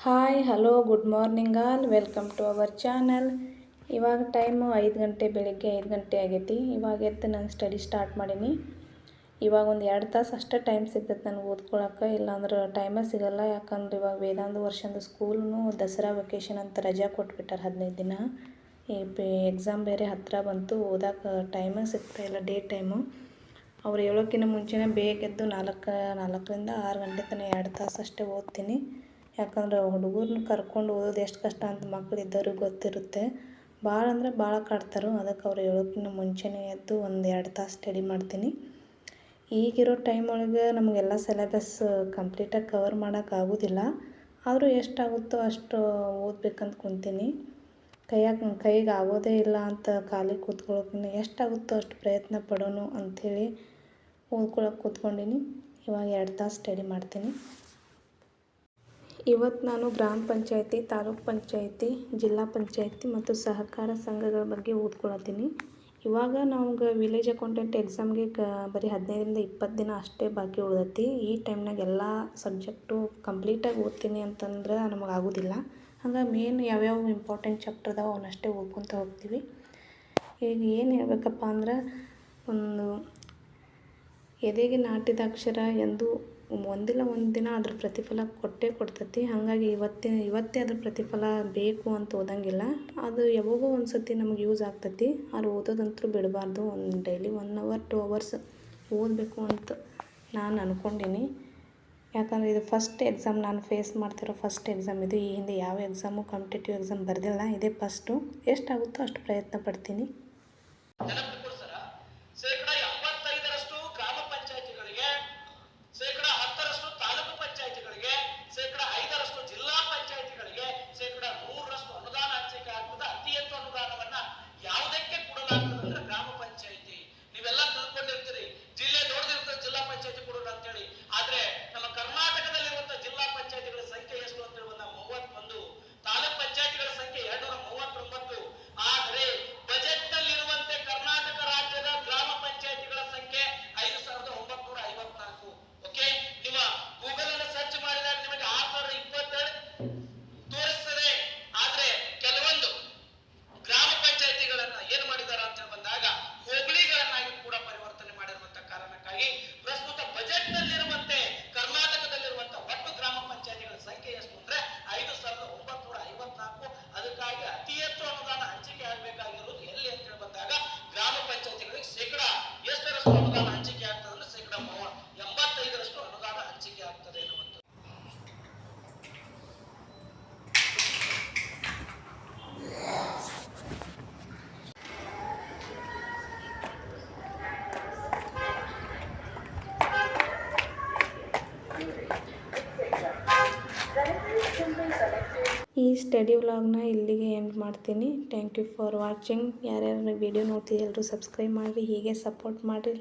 Hi hello good morning all welcome to our channel. ಇವಾಗ time 5 ಗಂಟೆ, ಬೆಳಿಗ್ಗೆ 5 ಗಂಟೆ ಆಗೈತಿ. ಇವಾಗ ಎದ್ದು ನಾನು ಸ್ಟಡಿ ಸ್ಟಾರ್ಟ್ ಮಾಡೀನಿ. ಇವಾಗ ಒಂದು 2 ತಾಸು ಅಷ್ಟೇ ಟೈಮ್ ಸಿಗ್ತೈತೆ ನನಗೆ ಓದ್ಕೊಳಕ್ಕೆ, ಇಲ್ಲಾಂದ್ರೆ ಟೈಮೇ ಸಿಗೋಲ್ಲ. ಯಾಕಂದ್ರೆ ಇವಾಗ ವೇದಾಂತ ವರ್ಷದ ಸ್ಕೂಲ್ನು ದಸರಾ ವೆಕೇಷನ್ ಅಂತ ರಜೆ ಕೊಟ್ಬಿಟ್ಟಾರೆ 15 ದಿನ. ಎಕ್ಸಾಮ್ ಬೇರೆ ಹತ್ತಿರ ಬಂತು, ಓದಕ್ಕೆ ಟೈಮೇ ಸಿಗ್ತಾಯಿಲ್ಲ, ಡೇ ಟೈಮು. ಅವ್ರು ಹೇಳೋಕ್ಕಿಂತ ಮುಂಚೆನೇ ಬೇಗ ಎದ್ದು 4ರಿಂದ 6 ಗಂಟೆ ತನಕ 2 ತಾಸು ಅಷ್ಟೇ ಓದ್ತೀನಿ. ಯಾಕಂದ್ರೆ ಹುಡುಗರನ್ನ ಕರ್ಕೊಂಡು ಓದೋದು ಎಷ್ಟು ಕಷ್ಟ ಅಂತ ಮಕ್ಕಳಿದ್ದವ್ರಿಗೆ ಗೊತ್ತಿರುತ್ತೆ. ಭಾಳ ಅಂದರೆ ಭಾಳ ಕಾಡ್ತಾರೆ. ಅದಕ್ಕೆ ಅವ್ರು ಹೇಳೋಕ್ಕಿಂತ ಮುಂಚೆನೇ ಎದ್ದು ಒಂದು 2 ತಾಸು ಸ್ಟಡಿ ಮಾಡ್ತೀನಿ. ಈಗಿರೋ ಟೈಮ್ ಒಳಗೆ ನಮಗೆಲ್ಲ ಸಿಲೆಬಸ್ ಕಂಪ್ಲೀಟಾಗಿ ಕವರ್ ಮಾಡೋಕ್ಕಾಗೋದಿಲ್ಲ. ಆದರೂ ಎಷ್ಟಾಗುತ್ತೋ ಅಷ್ಟು ಓದಬೇಕಂತ ಕುಂತೀನಿ. ಕೈಗೆ ಆಗೋದೇ ಇಲ್ಲ ಅಂತ ಖಾಲಿ ಕೂತ್ಕೊಳ್ಳೋಕ್ಕಿಂತ ಎಷ್ಟಾಗುತ್ತೋ ಅಷ್ಟು ಪ್ರಯತ್ನ ಪಡೋಣ ಅಂಥೇಳಿ ಓದ್ಕೊಳಕ್ಕೆ ಕೂತ್ಕೊಂಡೀನಿ. ಇವಾಗ 2 ತಾಸು ಸ್ಟಡಿ ಮಾಡ್ತೀನಿ. ಇವತ್ತು ನಾನು ಗ್ರಾಮ ಪಂಚಾಯತಿ, ತಾಲೂಕು ಪಂಚಾಯತಿ, ಜಿಲ್ಲಾ ಪಂಚಾಯತಿ ಮತ್ತು ಸಹಕಾರ ಸಂಘಗಳ ಬಗ್ಗೆ ಓದ್ಕೊಳತ್ತೀನಿ. ಇವಾಗ ನಮ್ಗೆ ವಿಲೇಜ್ ಅಕೌಂಟೆಂಟ್ ಎಕ್ಸಾಮ್ಗೆ ಬರೀ 15ರಿಂದ 20 ದಿನ ಅಷ್ಟೇ ಬಾಕಿ ಉಳಿದೈತಿ. ಈ ಟೈಮ್ನಾಗ ಎಲ್ಲ ಸಬ್ಜೆಕ್ಟು ಕಂಪ್ಲೀಟಾಗಿ ಓದ್ತೀನಿ ಅಂತಂದ್ರೆ ನಮಗೆ ಆಗೋದಿಲ್ಲ. ಹಂಗಾಗಿ ಮೇನ್ ಯಾವ್ಯಾವ ಇಂಪಾರ್ಟೆಂಟ್ ಚಾಪ್ಟರ್ ಅದಾವೆ ಅವನ್ನಷ್ಟೇ ಓದ್ಕೊತ ಹೋಗ್ತೀವಿ. ಈಗ ಏನು ಹೇಳ್ಬೇಕಪ್ಪ ಅಂದ್ರೆ, ಒಂದು ಎದೆಗೆ ನಾಟಿದ ಅಕ್ಷರ ಎಂದು ಒಂದಿಲ್ಲ ಒಂದು ದಿನ ಅದ್ರ ಪ್ರತಿಫಲ ಕೊಟ್ಟೇ ಕೊಡ್ತೈತಿ. ಹಾಗಾಗಿ ಇವತ್ತೇ ಅದ್ರ ಪ್ರತಿಫಲ ಬೇಕು ಅಂತ ಓದಂಗಿಲ್ಲ. ಅದು ಯಾವಾಗೋ ಒಂದು ಸತಿ ನಮಗೆ ಯೂಸ್ ಆಗ್ತೈತಿ. ಆದ್ರೆ ಓದೋದಂತೂ ಬಿಡಬಾರ್ದು. ಒಂದು ಡೈಲಿ 1 ಅವರ್ 2 ಅವರ್ಸ್ ಓದಬೇಕು ಅಂತ ನಾನು ಅಂದ್ಕೊಂಡೀನಿ. ಯಾಕಂದರೆ ಇದು ಫಸ್ಟ್ ಎಕ್ಸಾಮ್, ನಾನು ಫೇಸ್ ಮಾಡ್ತಿರೋ ಫಸ್ಟ್ ಎಕ್ಸಾಮ್ ಇದು. ಈ ಹಿಂದೆ ಯಾವ ಎಕ್ಸಾಮು ಕಾಂಪಿಟೇಟಿವ್ ಎಕ್ಸಾಮ್ ಬರೆದಿಲ್ಲ, ಇದೇ ಫಸ್ಟು. ಎಷ್ಟಾಗುತ್ತೋ ಅಷ್ಟು ಪ್ರಯತ್ನ ಪಡ್ತೀನಿ. ಗ್ರಾಮ ಪಂಚಾಯತಿ ನೀವೆಲ್ಲ ತಿಳ್ಕೊಂಡಿರ್ತೀರಿ. ಜಿಲ್ಲೆ ದೊಡ್ಡದಿರ್ತದೆ, ಜಿಲ್ಲಾ ಪಂಚಾಯತಿ ಕೊಡೋಣ ಅಂತೇಳಿ. ಆದ್ರೆ ನಮ್ಮ ಕರ್ನಾಟಕದಲ್ಲಿರುವಂತಹ ಜಿಲ್ಲಾ ಪಂಚಾಯತಿಗಳ ಸಂಖ್ಯೆ ಎಷ್ಟು ಅಂತ ಹೇಳಿ 31, ತಾಲೂಕ್ ಪಂಚಾಯತಿಗಳ ಸಂಖ್ಯೆ 239. ಆದರೆ ಬಜೆಟ್ ನಲ್ಲಿರುವಂತೆ ಕರ್ನಾಟಕ ರಾಜ್ಯದ ಗ್ರಾಮ ಪಂಚಾಯತಿಗಳ ಸಂಖ್ಯೆ 5954. ಓಕೆ, ನಿಮ್ಮ ಗೂಗಲ್ ಅನ್ನು ಸರ್ಚ್ ಮಾಡಿದಾಗ ನಿಮಗೆ 6022 ತೋರಿಸ್ತದೆ. ಆದ್ರೆ ಕೆಲವೊಂದು ಗ್ರಾಮ ಪಂಚಾಯತಿಗಳನ್ನ ಏನ್ ಮಾಡಿದಾರ ಅಂತ ಬಂದಾಗ ಹೋಬಳಿಗಳನ್ನಾಗಿ ಕೂಡ ಪರಿವರ್ತನೆ ಮಾಡಿರುವಂತ ಕಾರಣಕ್ಕಾಗಿ ಪ್ರಸ್ತುತ ಬಜೆಟ್ ನಲ್ಲಿರುವಂತೆ ಕರ್ನಾಟಕದಲ್ಲಿರುವಂತಹ ಒಟ್ಟು ಗ್ರಾಮ ಪಂಚಾಯತಿಗಳ ಸಂಖ್ಯೆ ಎಷ್ಟು ಅಂದ್ರೆ 5954. ಅದಕ್ಕಾಗಿ ಅತಿ ಹೆಚ್ಚು ಅನುದಾನ ಹಂಚಿಕೆ ಆಗಬೇಕಾಗಿರುವುದು ಎಲ್ಲಿ ಅಂತ ಹೇಳಿ ಬಂದಾಗ ಗ್ರಾಮ ಪಂಚಾಯತಿಗಳಿಗೆ ಶೇಕಡಾ ಎಷ್ಟರಷ್ಟು ಅನುದಾನ ಹಂಚಿಕೆ ಆಗ್ತದೆ ಅಂದ್ರೆ ಶೇಕಡಾ 85ರಷ್ಟು ಅನುದಾನ ಹಂಚಿಕೆ ಆಗ್ತದೆ ಎನ್ನುವಂಥದ್ದು. ಈ ಸ್ಟಡಿ ವ್ಲಾಗ್ನ ಇಲ್ಲಿಗೆ ಎಂಡ್ ಮಾಡ್ತೀನಿ. Thank you for watching. ಯಾರ್ಯಾರು ವಿಡಿಯೋ ನೋಡ್ತೀವಿ ಎಲ್ಲರೂ ಸಬ್ಸ್ಕ್ರೈಬ್ ಮಾಡಿರಿ, ಹೀಗೆ ಸಪೋರ್ಟ್ ಮಾಡಿರಿ.